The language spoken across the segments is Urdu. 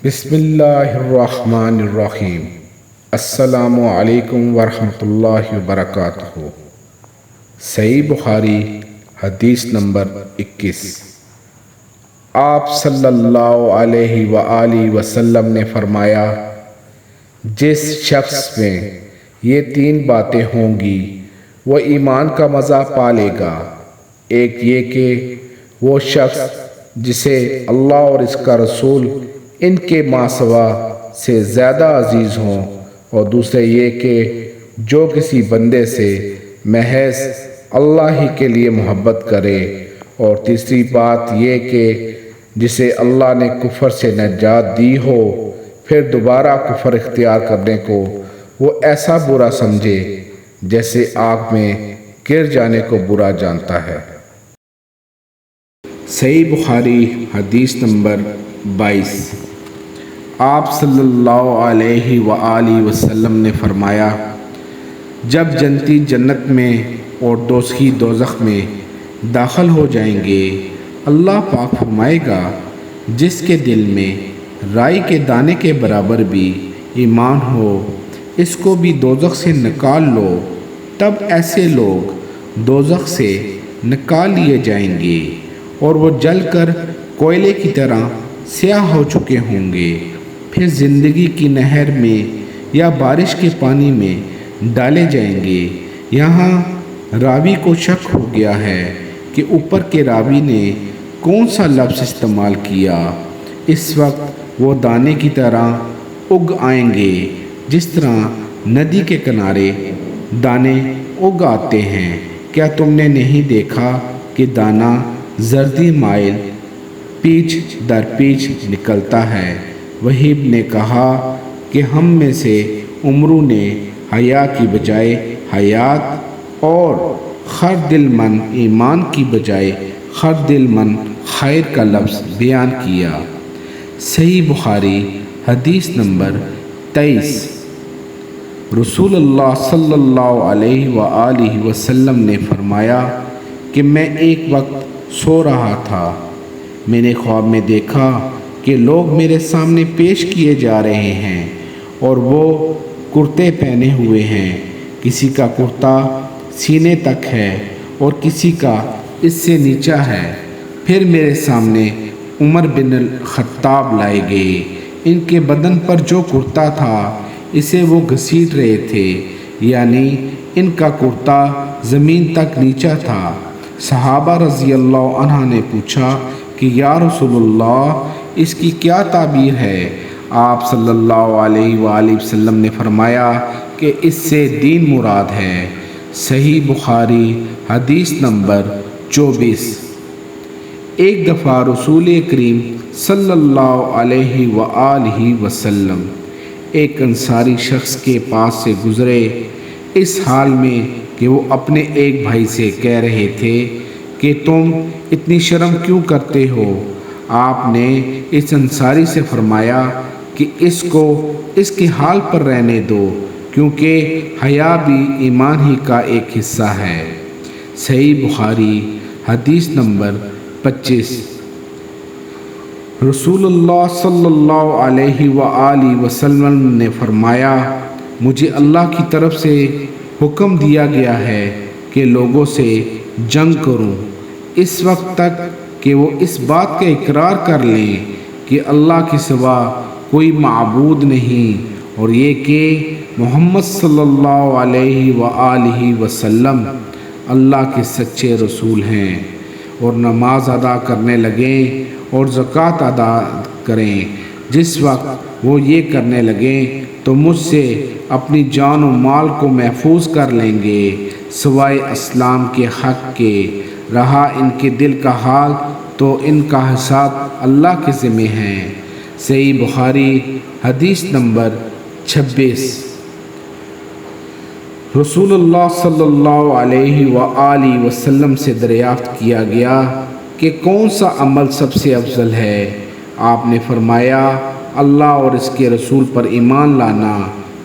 بسم اللہ الرحمن الرحیم۔ السلام علیکم ورحمۃ اللہ وبرکاتہ۔ صحیح بخاری حدیث نمبر 21۔ آپ صلی اللہ علیہ وآلہ وسلم نے فرمایا، جس شخص میں یہ 3 باتیں ہوں گی وہ ایمان کا مزہ پا لے گا۔ ایک یہ کہ وہ شخص جسے اللہ اور اس کا رسول ان کے ماسوا سے زیادہ عزیز ہوں، اور دوسرے یہ کہ جو کسی بندے سے محض اللہ ہی کے لیے محبت کرے، اور تیسری بات یہ کہ جسے اللہ نے کفر سے نجات دی ہو، پھر دوبارہ کفر اختیار کرنے کو وہ ایسا برا سمجھے جیسے آگ میں گر جانے کو برا جانتا ہے۔ صحیح بخاری حدیث نمبر 22۔ آپ صلی اللہ علیہ وآلہ وسلم نے فرمایا، جب جنتی جنت میں اور دوزخی دوزخ میں داخل ہو جائیں گے، اللہ پاک فرمائے گا، جس کے دل میں رائی کے دانے کے برابر بھی ایمان ہو، اس کو بھی دوزخ سے نکال لو۔ تب ایسے لوگ دوزخ سے نکال لیے جائیں گے اور وہ جل کر کوئلے کی طرح سیاہ ہو چکے ہوں گے، پھر زندگی کی نہر میں یا بارش کے پانی میں ڈالے جائیں گے۔ یہاں راوی کو شک ہو گیا ہے کہ اوپر کے راوی نے کون سا لفظ استعمال کیا۔ اس وقت وہ دانے کی طرح اگ آئیں گے، جس طرح ندی کے کنارے دانے اگ آتے ہیں۔ کیا تم نے نہیں دیکھا کہ دانہ زردی مائل پیچ در پیچ نکلتا ہے؟ وہیب نے کہا کہ ہم میں سے عمرو نے حیا کی بجائے حیات اور خردل من ایمان کی بجائے خردل من خیر کا لفظ بیان کیا۔ صحیح بخاری حدیث نمبر 23۔ رسول اللہ صلی اللہ علیہ وآلہ وسلم نے فرمایا کہ میں ایک وقت سو رہا تھا، میں نے خواب میں دیکھا کہ لوگ میرے سامنے پیش کیے جا رہے ہیں اور وہ کرتے پہنے ہوئے ہیں۔ کسی کا کرتا سینے تک ہے اور کسی کا اس سے نیچا ہے۔ پھر میرے سامنے عمر بن الخطاب لائے گئے۔ ان کے بدن پر جو کرتا تھا اسے وہ گھسیٹ رہے تھے، یعنی ان کا کرتا زمین تک نیچا تھا۔ صحابہ رضی اللہ عنہ نے پوچھا کہ یا رسول اللہ، اس کی کیا تعبیر ہے؟ آپ صلی اللہ علیہ وآلہ وسلم نے فرمایا کہ اس سے دین مراد ہے۔ صحیح بخاری حدیث نمبر 24۔ ایک دفعہ رسول کریم صلی اللہ علیہ وآلہ وسلم ایک انصاری شخص کے پاس سے گزرے، اس حال میں کہ وہ اپنے ایک بھائی سے کہہ رہے تھے کہ تم اتنی شرم کیوں کرتے ہو؟ آپ نے اس انصاری سے فرمایا کہ اس کو اس کے حال پر رہنے دو، کیونکہ حیا بھی ایمان ہی کا ایک حصہ ہے۔ صحیح بخاری حدیث نمبر 25۔ رسول اللہ صلی اللہ علیہ وآلہ وسلم نے فرمایا، مجھے اللہ کی طرف سے حکم دیا گیا ہے کہ لوگوں سے جنگ کروں اس وقت تک کہ وہ اس بات کا اقرار کر لیں کہ اللہ کے سوا کوئی معبود نہیں، اور یہ کہ محمد صلی اللہ علیہ وآلہ وسلم اللہ کے سچے رسول ہیں، اور نماز ادا کرنے لگیں اور زکوٰۃ ادا کریں۔ جس وقت وہ یہ کرنے لگیں تو مجھ سے اپنی جان و مال کو محفوظ کر لیں گے، سوائے اسلام کے حق کے۔ رہا ان کے دل کا حال تو ان کا حساب اللہ کے ذمہ ہے۔ صحیح بخاری حدیث نمبر 26۔ رسول اللہ صلی اللہ علیہ وآلہ وسلم سے دریافت کیا گیا کہ کون سا عمل سب سے افضل ہے؟ آپ نے فرمایا، اللہ اور اس کے رسول پر ایمان لانا۔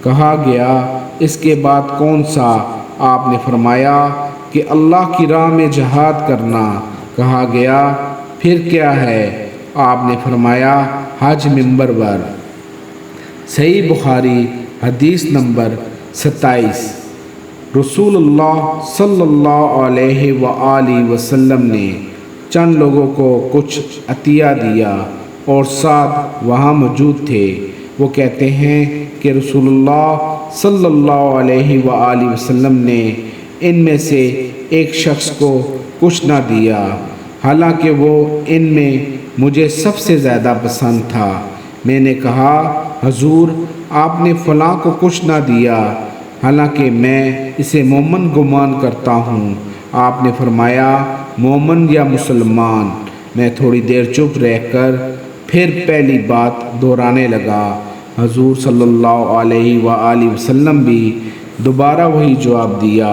کہا گیا، اس کے بعد کون سا؟ آپ نے فرمایا کہ اللہ کی راہ میں جہاد کرنا۔ کہا گیا، پھر کیا ہے؟ آپ نے فرمایا حج ممبر ور۔ صحیح بخاری حدیث نمبر 27۔ رسول اللہ صلی اللہ علیہ وآلہ وسلم نے چند لوگوں کو کچھ عطیہ دیا اور ساتھ وہاں موجود تھے۔ وہ کہتے ہیں کہ رسول اللہ صلی اللہ علیہ وآلہ وسلم نے ان میں سے ایک شخص کو کچھ نہ دیا، حالانکہ وہ ان میں مجھے سب سے زیادہ پسند تھا۔ میں نے کہا حضور آپ نے فلاں کو کچھ نہ دیا، حالانکہ میں اسے مومن گمان کرتا ہوں۔ آپ نے فرمایا مومن یا مسلمان؟ میں تھوڑی دیر چپ رہ کر پھر پہلی بات دہرانے لگا۔ حضور صلی اللہ علیہ وآلہ وسلم بھی دوبارہ وہی جواب دیا۔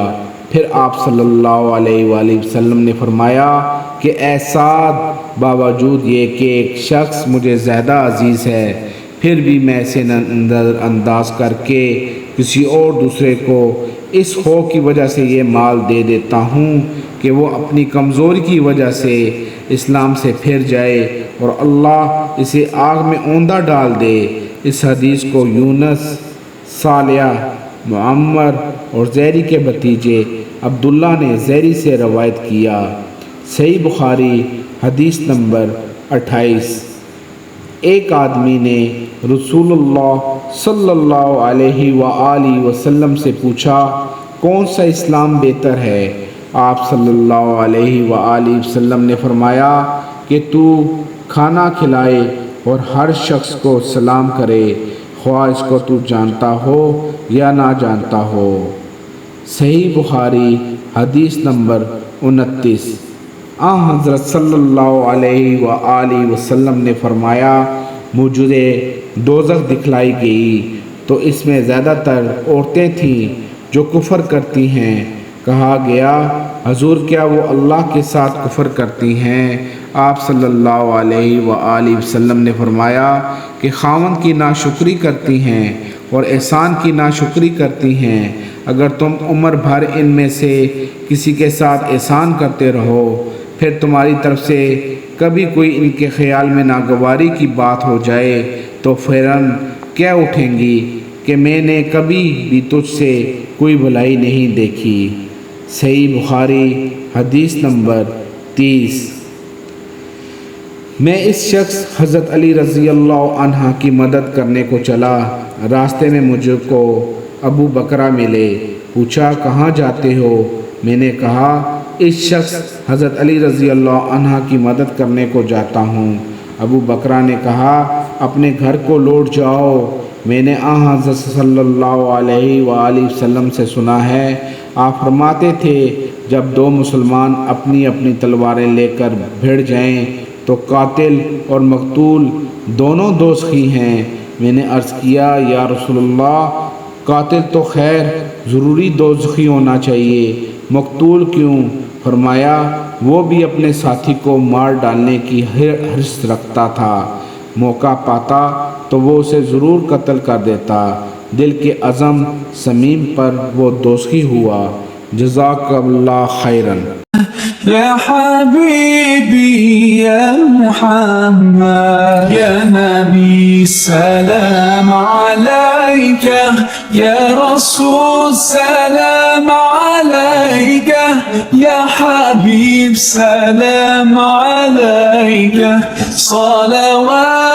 پھر آپ صلی اللہ علیہ وآلہ وسلم نے فرمایا کہ اے سعد، باوجود یہ کہ ایک شخص مجھے زیادہ عزیز ہے، پھر بھی میں اسے نظر انداز کر کے کسی اور دوسرے کو اس خوف کی وجہ سے یہ مال دے دیتا ہوں کہ وہ اپنی کمزوری کی وجہ سے اسلام سے پھر جائے اور اللہ اسے آگ میں اوندھا ڈال دے۔ اس حدیث کو یونس، صالح، معمر اور زیری کے بھتیجے عبداللہ نے زیری سے روایت کیا۔ صحیح بخاری حدیث نمبر 28۔ ایک آدمی نے رسول اللہ صلی اللہ علیہ وآلہ وسلم سے پوچھا کون سا اسلام بہتر ہے؟ آپ صلی اللہ علیہ وآلہ وسلم نے فرمایا کہ تو کھانا کھلائے اور ہر شخص کو سلام کرے، خواہ اس کو تو جانتا ہو یا نہ جانتا ہو۔ صحیح بخاری حدیث نمبر 29۔ حضرت صلی اللہ علیہ وآلہ وسلم نے فرمایا مجھے دوزخ دکھلائی گئی تو اس میں زیادہ تر عورتیں تھیں جو کفر کرتی ہیں۔ کہا گیا حضور کیا وہ اللہ کے ساتھ کفر کرتی ہیں؟ آپ صلی اللہ علیہ وآلہ وسلم نے فرمایا کہ خاوند کی ناشکری کرتی ہیں اور احسان کی ناشکری کرتی ہیں۔ اگر تم عمر بھر ان میں سے کسی کے ساتھ احسان کرتے رہو، پھر تمہاری طرف سے کبھی کوئی ان کے خیال میں ناگواری کی بات ہو جائے تو فوراً کہہ اٹھیں گی کہ میں نے کبھی بھی تجھ سے کوئی بھلائی نہیں دیکھی۔ صحیح بخاری حدیث نمبر 30۔ میں اس شخص حضرت علی رضی اللہ عنہ کی مدد کرنے کو چلا۔ راستے میں مجھ کو ابو بکرہ ملے۔ پوچھا کہاں جاتے ہو؟ میں نے کہا اس شخص حضرت علی رضی اللہ عنہ کی مدد کرنے کو جاتا ہوں۔ ابو بکرہ نے کہا اپنے گھر کو لوٹ جاؤ، میں نے حضرت صلی اللہ علیہ وآلہ وسلم سے سنا ہے، آپ فرماتے تھے جب دو مسلمان اپنی اپنی تلواریں لے کر بھڑ جائیں تو قاتل اور مقتول دونوں دوزخی ہیں۔ میں نے عرض کیا یا رسول اللہ، قاتل تو خیر ضروری دوزخی ہونا چاہیے، مقتول کیوں؟ فرمایا وہ بھی اپنے ساتھی کو مار ڈالنے کی حرص رکھتا تھا، موقع پاتا تو وہ اسے ضرور قتل کر دیتا، دل کے عزم صمیم پر وہ دوزخی ہوا۔ جزاک اللہ خیرن۔ يا حبيبي يا محمد يا نبي سلام عليك يا رسول سلام عليك يا حبيب سلام عليك صلوات